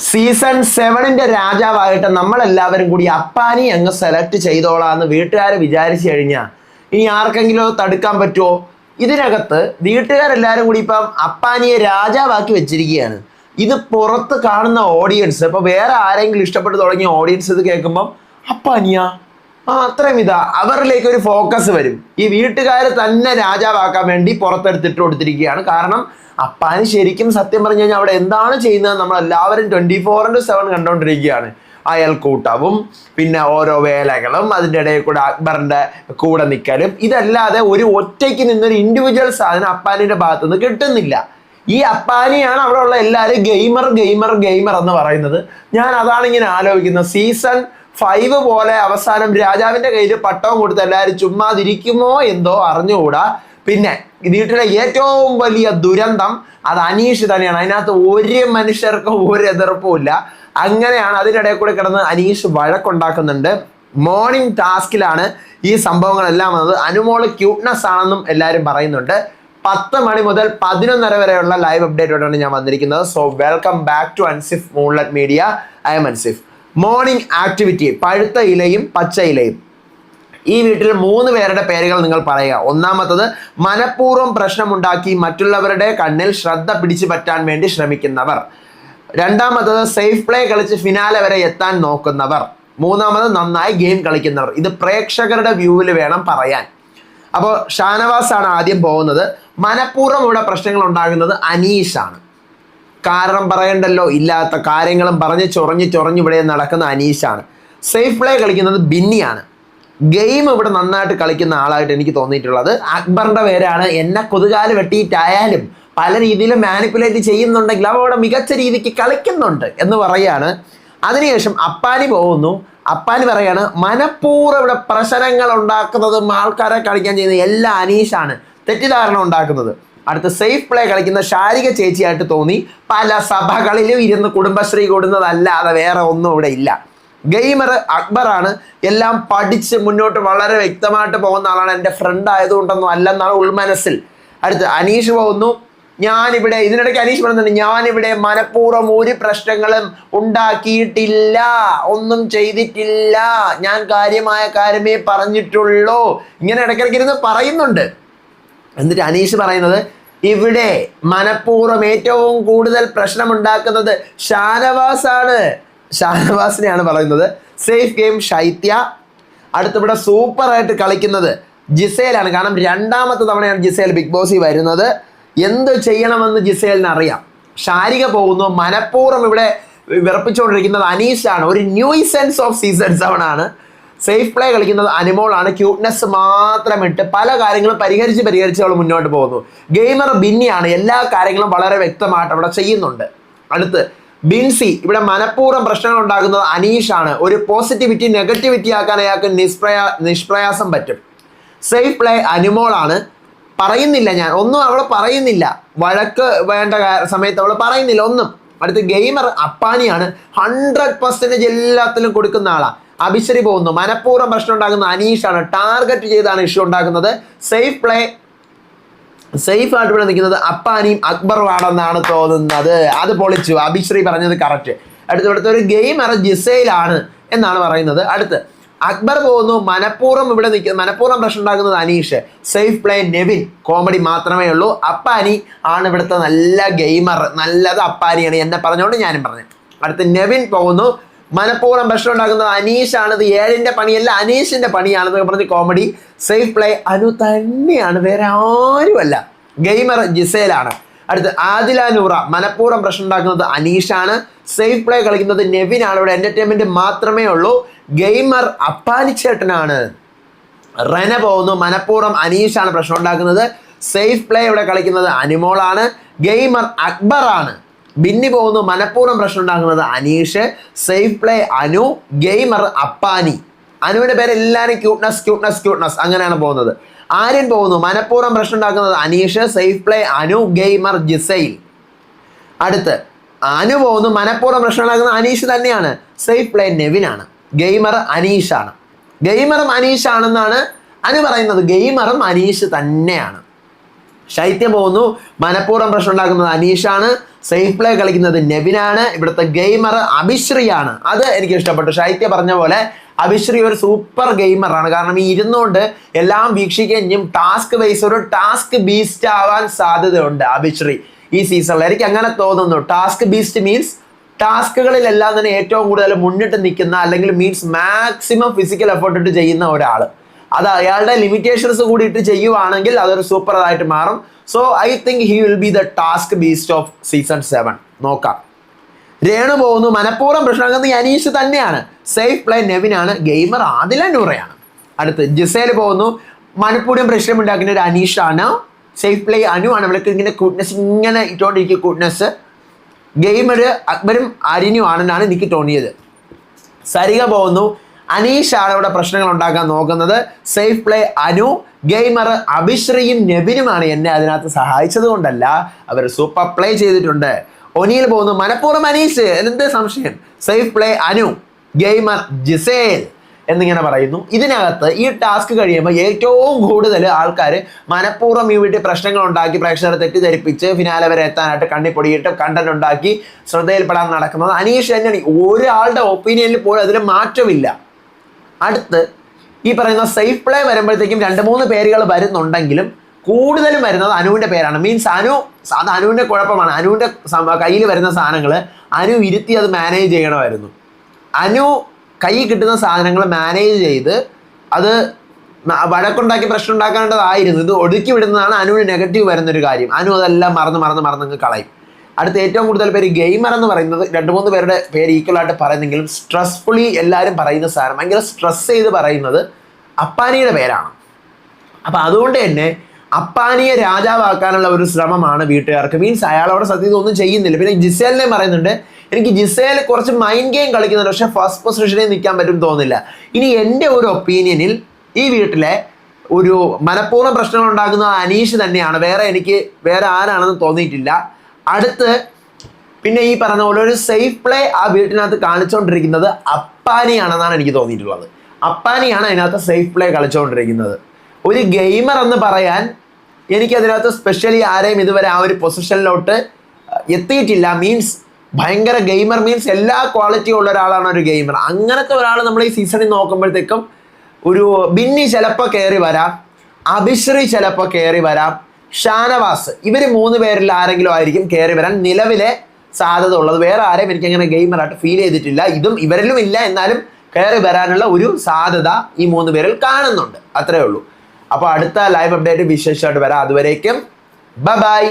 Season 7ന്റെ രാജാവായിട്ട് നമ്മളെല്ലാവരും കൂടി അപ്പാനി അങ്ങ് സെലക്ട് ചെയ്തോളാന്ന് വീട്ടുകാർ വിചാരിച്ചു കഴിഞ്ഞാൽ ഇനി ആർക്കെങ്കിലും അത് തടുക്കാൻ പറ്റുമോ? ഇതിനകത്ത് വീട്ടുകാരെല്ലാവരും കൂടി ഇപ്പം അപ്പാനിയെ രാജാവാക്കി വെച്ചിരിക്കുകയാണ്. ഇത് പുറത്ത് കാണുന്ന ഓഡിയൻസ്, ഇപ്പൊ വേറെ ആരെങ്കിലും ഇഷ്ടപ്പെട്ടു തുടങ്ങിയ ഓഡിയൻസ് ഇത് കേൾക്കുമ്പം അപ്പാനിയാ അത്രയും ഇതാ അവരിലേക്ക് ഒരു ഫോക്കസ് വരും. ഈ വീട്ടുകാർ തന്നെ രാജാവാക്കാൻ വേണ്ടി പുറത്തെടുത്തിട്ട് കൊടുത്തിരിക്കുകയാണ്. കാരണം അപ്പാനി ശരിക്കും സത്യം പറഞ്ഞു കഴിഞ്ഞാൽ അവിടെ എന്താണ് ചെയ്യുന്നത് നമ്മളെല്ലാവരും 24/7 കണ്ടുകൊണ്ടിരിക്കുകയാണ്. അയൽക്കൂട്ടവും പിന്നെ ഓരോ വേലകളും അതിൻ്റെ ഇടയിൽ കൂടെ അക്ബറിന്റെ കൂടെ നിൽക്കലും ഇതല്ലാതെ ഒരു ഒറ്റയ്ക്ക് നിന്നൊരു ഇൻഡിവിജ്വൽ സാധനം അപ്പാനിയുടെ ഭാഗത്തു നിന്ന് കിട്ടുന്നില്ല. ഈ അപ്പാനിയാണ് അവിടെ ഉള്ള എല്ലാവരും ഗെയിമർ ഗെയിമർ ഗെയിമർ എന്ന് പറയുന്നത്. ഞാൻ അതാണ് ഇങ്ങനെ ആലോചിക്കുന്നത്. സീസൺ 5 പോലെ അവസാനം രാജാവിന്റെ കയ്യിൽ പട്ടവും കൊടുത്ത് എല്ലാവരും ചുമ്മാതിരിക്കുമോ എന്തോ അറിഞ്ഞുകൂടാ. പിന്നെ വീട്ടിലെ ഏറ്റവും വലിയ ദുരന്തം അത് അനീഷ് തന്നെയാണ്. അതിനകത്ത് ഒരു മനുഷ്യർക്കും ഒരു എതിർപ്പും ഇല്ല. അങ്ങനെയാണ് അതിനിടയിൽ കൂടെ കിടന്ന് അനീഷ് വഴക്കുണ്ടാക്കുന്നുണ്ട്. മോർണിംഗ് ടാസ്കിലാണ് ഈ സംഭവങ്ങളെല്ലാം വന്നത്. അനുമോള് ക്യൂട്ട്നെസ് ആണെന്നും എല്ലാവരും പറയുന്നുണ്ട്. 10 മണി മുതൽ 11:30 വരെയുള്ള ലൈവ് അപ്ഡേറ്റോടാണ് ഞാൻ വന്നിരിക്കുന്നത്. So welcome back to Ansif moonlight media. I'm Ansif. Morning activity പഴുത്ത ഇലയും പച്ച ഇലയും. ഈ വീട്ടിൽ 3 പേരുടെ പേരുകൾ നിങ്ങൾ പറയുക. ഒന്നാമത്തത് മനഃപൂർവ്വം പ്രശ്നമുണ്ടാക്കി മറ്റുള്ളവരുടെ കണ്ണിൽ ശ്രദ്ധ പിടിച്ചു പറ്റാൻ വേണ്ടി ശ്രമിക്കുന്നവർ. രണ്ടാമത്തത് സേഫ് പ്ലേ കളിച്ച് ഫിനാലെ വരെ എത്താൻ നോക്കുന്നവർ. മൂന്നാമത് നന്നായി ഗെയിം കളിക്കുന്നവർ. ഇത് പ്രേക്ഷകരുടെ വ്യൂവിൽ വേണം പറയാൻ. അപ്പോൾ ഷാനവാസ് ആണ് ആദ്യം പോകുന്നത്. മനഃപൂർവ്വം ഇവിടെ പ്രശ്നങ്ങൾ ഉണ്ടാകുന്നത് അനീഷാണ്. കാരണം പറയണ്ടല്ലോ, ഇല്ലാത്ത കാര്യങ്ങളും പറഞ്ഞ് ചൊറഞ്ഞ് ഇവിടെ നടക്കുന്ന അനീഷാണ്. സേഫ് പ്ലേ കളിക്കുന്നത് ബിന്നിയാണ്. ഗെയിം ഇവിടെ നന്നായിട്ട് കളിക്കുന്ന ആളായിട്ട് എനിക്ക് തോന്നിയിട്ടുള്ളത് അക്ബറിന്റെ പേരാണ്. എന്നെ കൊതുകാല് വെട്ടിയിട്ടായാലും പല രീതിയിലും മാനിപ്പുലേറ്റ് ചെയ്യുന്നുണ്ടെങ്കിൽ അവ അവിടെ മികച്ച രീതിക്ക് കളിക്കുന്നുണ്ട് എന്ന് പറയാണ്. അതിനുശേഷം അപ്പാനി പോകുന്നു. അപ്പാനി പറയാണ് മനഃപൂർവ്വം ഇവിടെ പ്രശ്നങ്ങൾ ഉണ്ടാക്കുന്നതും ആൾക്കാരെ കളിക്കാൻ ചെയ്യുന്നത് എല്ലാം അനീഷാണ്, തെറ്റിദ്ധാരണ ഉണ്ടാക്കുന്നത്. അടുത്ത സേഫ് പ്ലേ കളിക്കുന്ന ശാരിക ചേച്ചിയായിട്ട് തോന്നി. പല സഭകളിലും ഇരുന്ന് കുടുംബശ്രീ കൂടുന്നതല്ലാതെ വേറെ ഒന്നും ഇവിടെ ഇല്ല. ഗെയിമർ അക്ബറാണ്. എല്ലാം പഠിച്ച് മുന്നോട്ട് വളരെ വ്യക്തമായിട്ട് പോകുന്ന ആളാണ്. എൻ്റെ ഫ്രണ്ട് ആയതുകൊണ്ടൊന്നും അല്ലെന്നാണ് ഉൾമനസ്സിൽ. അടുത്ത് അനീഷ് പോകുന്നു. ഞാനിവിടെ ഇതിനിടയ്ക്ക് അനീഷ് പറയുന്നുണ്ട്, ഞാനിവിടെ മനഃപൂർവ്വം ഒരു പ്രശ്നങ്ങളും ഉണ്ടാക്കിയിട്ടില്ല, ഒന്നും ചെയ്തിട്ടില്ല, ഞാൻ കാര്യമായ കാര്യമേ പറഞ്ഞിട്ടുള്ളൂ. ഇങ്ങനെ ഇടയ്ക്കിടയ്ക്ക് ഇരുന്ന് പറയുന്നുണ്ട്. എന്നിട്ട് അനീഷ് പറയുന്നത് ഇവിടെ മനഃപൂർവ്വം ഏറ്റവും കൂടുതൽ പ്രശ്നമുണ്ടാക്കുന്നത് ഷാനവാസാണ്. ഷാനവാസിനെയാണ് പറയുന്നത്. സേഫ് ഗെയിം ശൈത്യ. അടുത്തിവിടെ സൂപ്പറായിട്ട് കളിക്കുന്നത് ജിസേലാണ്. കാരണം 2ാമത്തെ തവണയാണ് ജിസേൽ ബിഗ് ബോസിൽ വരുന്നത്. എന്ത് ചെയ്യണമെന്ന് ജിസേലിന് അറിയാം. ഷാരിക പോകുന്നു. മനഃപൂർവ്വം ഇവിടെ വിറപ്പിച്ചുകൊണ്ടിരിക്കുന്നത് അനീഷാണ്. ഒരു ന്യൂസെൻസ് ഓഫ് സീസൺ 7 ആണ്. സേഫ് പ്ലേ കളിക്കുന്നത് അനുമോളാണ്. ക്യൂട്ട്നെസ് മാത്രം ഇട്ട് പല കാര്യങ്ങളും പരിഹരിച്ച് അവൾ മുന്നോട്ട് പോകുന്നു. ഗെയിമർ ബിന്നിയാണ്. എല്ലാ കാര്യങ്ങളും വളരെ വ്യക്തമായിട്ട് അവിടെ ചെയ്യുന്നുണ്ട്. അടുത്ത് ബിൻസി. ഇവിടെ മനഃപൂർവ്വം പ്രശ്നങ്ങൾ ഉണ്ടാക്കുന്നത് അനീഷാണ്. ഒരു പോസിറ്റിവിറ്റി നെഗറ്റിവിറ്റി ആക്കാൻ അയാൾക്ക് നിഷ്പ്രയാസം പറ്റും. സേഫ് പ്ലേ അനുമോളാണ്. പറയുന്നില്ല, ഞാൻ ഒന്നും അവൾ പറയുന്നില്ല. വഴക്ക് വേണ്ട സമയത്ത് അവൾ പറയുന്നില്ല ഒന്നും. അടുത്ത് ഗെയിമർ അപ്പാനിയാണ്. 100% എല്ലാത്തിലും കൊടുക്കുന്ന ആളാണ്. അഭിശ്രീ പോകുന്നു. മനഃപൂർവ്വം പ്രശ്നം ഉണ്ടാകുന്ന അനീഷാണ്. ടാർഗറ്റ് ചെയ്താണ് ഇഷ്യൂ ഉണ്ടാക്കുന്നത്. സേഫ് പ്ലേ സേഫ് ആയിട്ട് ഇവിടെ നിൽക്കുന്നത് അപ്പാനിയും അക്ബറും ആണെന്നാണ് തോന്നുന്നത്. അത് പൊളിച്ചു. അഭിശ്രീ പറഞ്ഞത് കറക്റ്റ്. അടുത്ത ഒരു ഗെയിമർ ജിസയിലാണ് എന്നാണ് പറയുന്നത്. അടുത്ത് അക്ബർ പോകുന്നു. മനഃപൂർവ്വം ഇവിടെ നിൽക്കുന്നത് മനഃപൂർവ്വം പ്രശ്നം ഉണ്ടാക്കുന്നത് Aneesh. Safe play Nevin. Comedy മാത്രമേ ഉള്ളൂ. അപ്പാനി ആണ് ഇവിടുത്തെ നല്ല ഗെയിമർ. നല്ലത് അപ്പാനിയാണ്. എന്നെ പറഞ്ഞുകൊണ്ട് ഞാനും പറഞ്ഞു. അടുത്ത് നെവിൻ പോകുന്നു. മനഃപൂർവ്വം പ്രശ്നം ഉണ്ടാക്കുന്നത് അനീഷാണ്. ഇത് 7ന്റെ പണിയല്ല അനീഷിന്റെ പണിയാണെന്നൊക്കെ പറഞ്ഞ് കോമഡി. സേഫ് പ്ലേ അനു തന്നെയാണ്, വേറെ ആരുമല്ല. ഗെയിമർ ജിസേലാണ്. അടുത്ത് ആദില നൂറ. മനഃപൂർവ്വം പ്രശ്നം ഉണ്ടാക്കുന്നത് അനീഷാണ്. സേഫ് പ്ലേ കളിക്കുന്നത് നെവിനാണ്. ഇവിടെ എന്റർടൈൻമെന്റ് മാത്രമേ ഉള്ളൂ. ഗെയിമർ അപ്പാനിച്ചേട്ടനാണ്. റെന പോകുന്നു. മനഃപൂർവ്വം അനീഷാണ് പ്രശ്നം ഉണ്ടാക്കുന്നത്. സേഫ് പ്ലേ ഇവിടെ കളിക്കുന്നത് അനുമോളാണ്. ഗെയിമർ അക്ബറാണ്. ബിന്നി പോകുന്നു. മനഃപൂർവ്വം പ്രശ്നം ഉണ്ടാക്കുന്നത് Aneesh. Safe play Anu. Gamer Appani. അനുവിന്റെ പേര് എല്ലാവരും ക്യൂട്ട്നസ് അങ്ങനെയാണ് പോകുന്നത്. ആര്യൻ പോകുന്നു. മനഃപൂർവ്വം പ്രശ്നം ഉണ്ടാക്കുന്നത് Aneesh. Safe play Anu. Gamer Gisele. അടുത്ത് അനു പോകുന്നു. മനഃപൂർവ്വം പ്രശ്നം ഉണ്ടാക്കുന്നത് അനീഷ് തന്നെയാണ്. സേഫ് പ്ലേ നെവിനാണ്. ഗെയിമർ അനീഷാണ്. ഗെയിമറും അനീഷാണെന്നാണ് അനു പറയുന്നത്. ഗെയിമറും അനീഷ് തന്നെയാണ്. ശൈത്യം പോകുന്നു. മനഃപൂർവ്വം പ്രശ്നം ഉണ്ടാക്കുന്നത് അനീഷാണ്. സേഫ് പ്ലേ കളിക്കുന്നത് നെവിനാണ്. ഇവിടുത്തെ ഗെയിമർ അഭിശ്രീയാണ്. അത് എനിക്ക് ഇഷ്ടപ്പെട്ടു. ശൈത്യ പറഞ്ഞ പോലെ അഭിശ്രീ ഒരു സൂപ്പർ ഗെയിമറാണ്. കാരണം ഈ ഇരുന്നുകൊണ്ട് എല്ലാം വീക്ഷിക്കുകയും ടാസ്ക് വൈസ് ഒരു ടാസ്ക് ബീസ്റ്റ് ആവാൻ സാധ്യതയുണ്ട് അഭിശ്രീ ഈ സീസണിൽ. എനിക്ക് അങ്ങനെ തോന്നുന്നു. ടാസ്ക് ബീസ്റ്റ് മീൻസ് ടാസ്കുകളിലെല്ലാം തന്നെ ഏറ്റവും കൂടുതൽ മുന്നിട്ട് നിൽക്കുന്ന, അല്ലെങ്കിൽ മീൻസ് മാക്സിമം ഫിസിക്കൽ എഫേർട്ട് ഇട്ട് ചെയ്യുന്ന ഒരാൾ. അത് അയാളുടെ ലിമിറ്റേഷൻസ് കൂടി ഇട്ട് ചെയ്യുവാണെങ്കിൽ അതൊരു സൂപ്പർ ആയിട്ട് മാറും. So I think he will be the task beast of season 7. നോക്കാം. രേണു പോകുന്നു. മനഃപൂർവ്വം പ്രശ്നമാക്കുന്നത് അനീഷ് തന്നെയാണ്. സേഫ് പ്ലേ നെവിനാണ്. ഗെയിമർ ആദില നൂറയാണ്. അടുത്ത് ജിസേൽ പോകുന്നു. മനഃപൂർവ്വം പ്രശ്നം ഉണ്ടാക്കുന്ന ഒരു അനീഷാണ്. സേഫ് പ്ലേ അനു ആണ്. അവൾക്ക് ഇങ്ങനെ കൂട്ട്നെസ് ഇങ്ങനെ ഇട്ടുകൊണ്ടിരിക്കും. കൂട്ട്നെസ് ഗെയിമർ അക്ബരും അരിനും ആണെന്നാണ് എനിക്ക് തോന്നിയത്. സരിക പോകുന്നു. അനീഷാണ് ഇവിടെ പ്രശ്നങ്ങൾ ഉണ്ടാക്കാൻ നോക്കുന്നത്. Safe play Anu. ഗെയിമർ അഭിശ്രീയും നെവിനുമാണ് എന്നെ അതിനകത്ത് സഹായിച്ചത് കൊണ്ടല്ല, അവർ സൂപ്പർ പ്ലേ ചെയ്തിട്ടുണ്ട്. ഒനിയിൽ പോകുന്നു. മനഃപൂർവ്വം അനീഷ്, എന്ത് സംശയം. Safe play Anu. Gamer Gizele എന്നിങ്ങനെ പറയുന്നു. ഇതിനകത്ത് ഈ ടാസ്ക് കഴിയുമ്പോൾ ഏറ്റവും കൂടുതൽ ആൾക്കാർ മനഃപൂർവ്വം ഈ വീട്ടിൽ പ്രശ്നങ്ങൾ ഉണ്ടാക്കി പ്രേക്ഷകരെ തെറ്റിദ്ധരിപ്പിച്ച് ഫിനാലെ വരെ എത്താനായിട്ട് കണ്ണിപ്പൊടിയിട്ട് കണ്ടന്റ് ഉണ്ടാക്കി ശ്രദ്ധയിൽപ്പെടാൻ നടക്കുന്നത് അനീഷ് തന്നെയാണ്. ഒരാളുടെ ഒപ്പീനിയനിൽ പോലും അതിൽ മാറ്റമില്ല. അടുത്ത് ഈ പറയുന്ന സേഫ് പ്ലേ വരുമ്പോഴത്തേക്കും 2-3 പേരുകൾ വരുന്നുണ്ടെങ്കിലും കൂടുതലും വരുന്നത് അനുവിൻ്റെ പേരാണ്. മീൻസ് അത് അനുവിൻ്റെ കുഴപ്പമാണ്. അനുവിൻ്റെ കയ്യിൽ വരുന്ന സാധനങ്ങൾ അനു ഇരുത്തി അത് മാനേജ് ചെയ്യണമായിരുന്നു. അനു കൈ കിട്ടുന്ന സാധനങ്ങൾ മാനേജ് ചെയ്ത് അത് വഴക്കുണ്ടാക്കി പ്രശ്നം ഉണ്ടാക്കേണ്ടതായിരുന്നു. ഇത് ഒടുക്കി വിടുന്നതാണ് അനുവിന് നെഗറ്റീവ് വരുന്നൊരു കാര്യം. അനു അതെല്ലാം മറന്ന് കളയും. അടുത്ത ഏറ്റവും കൂടുതൽ പേര് ഗെയിമർ എന്ന് പറയുന്നത് 2-3 പേരുടെ പേര് ഈക്വലായിട്ട് പറയുന്നെങ്കിലും സ്ട്രെസ്ഫുള്ളി എല്ലാവരും പറയുന്ന സാധനം, ഭയങ്കര സ്ട്രെസ് ചെയ്ത് പറയുന്നത് അപ്പാനിയുടെ പേരാണ്. അപ്പം അതുകൊണ്ട് തന്നെ അപ്പാനിയെ രാജാവാക്കാനുള്ള ഒരു ശ്രമമാണ് വീട്ടുകാർക്ക്. മീൻസ് അയാളവിടെ സത്യത്തിൽ ഒന്നും ചെയ്യുന്നില്ല. പിന്നെ ജിസേലിനെ പറയുന്നുണ്ട്. എനിക്ക് ജിസേൽ കുറച്ച് മൈൻഡ് ഗെയിം കളിക്കുന്നുണ്ട്, പക്ഷെ ഫസ്റ്റ് പൊസിഷനിൽ നിൽക്കാൻ പറ്റും തോന്നില്ല. ഇനി എൻ്റെ ഒരു ഒപ്പീനിയനിൽ ഈ വീട്ടിലെ ഒരു മനഃപൂർവ്വം പ്രശ്നങ്ങൾ ഉണ്ടാക്കുന്നത് അനീഷ് തന്നെയാണ്. വേറെ ആരാണെന്ന് തോന്നിയിട്ടില്ല. അടുത്ത് പിന്നെ ഈ പറഞ്ഞ പോലെ ഒരു സേഫ് പ്ലേ ആ വീട്ടിനകത്ത് കാണിച്ചുകൊണ്ടിരിക്കുന്നത് അപ്പാനിയാണെന്നാണ് എനിക്ക് തോന്നിയിട്ടുള്ളത്. അപ്പാനിയാണ് അതിനകത്ത് സേഫ് പ്ലേ കളിച്ചുകൊണ്ടിരിക്കുന്നത്. ഒരു ഗെയിമർ എന്ന് പറയാൻ എനിക്കതിനകത്ത് സ്പെഷ്യലി ആരെയും ഇതുവരെ ആ ഒരു പൊസിഷനിലോട്ട് എത്തിയിട്ടില്ല. മീൻസ് ഭയങ്കര ഗെയിമർ മീൻസ് എല്ലാ ക്വാളിറ്റിയും ഉള്ള ഒരാളാണ് ഒരു ഗെയിമർ. അങ്ങനത്തെ ഒരാൾ നമ്മൾ ഈ സീസണിൽ നോക്കുമ്പോഴത്തേക്കും ഒരു ബിന്നി ചിലപ്പോൾ കയറി വരാം, അഭിശ്രീ ചിലപ്പോൾ കയറി വരാം, ഷാനവാസ്, ഇവർ 3 പേരിൽ ആരെങ്കിലും ആയിരിക്കും കയറി വരാൻ നിലവിലെ സാധ്യത ഉള്ളത്. വേറെ ആരെയും എനിക്കങ്ങനെ ഗെയിമറായിട്ട് ഫീൽ ചെയ്തിട്ടില്ല. ഇവരിലും ഇല്ല, എന്നാലും കയറി വരാനുള്ള ഒരു സാധ്യത ഈ 3 പേരിൽ കാണുന്നുണ്ട്. അത്രേ ഉള്ളൂ. അപ്പോൾ അടുത്ത ലൈവ് അപ്ഡേറ്റ് വിശേഷമായിട്ട് വരാം. അതുവരേക്കും ബൈ.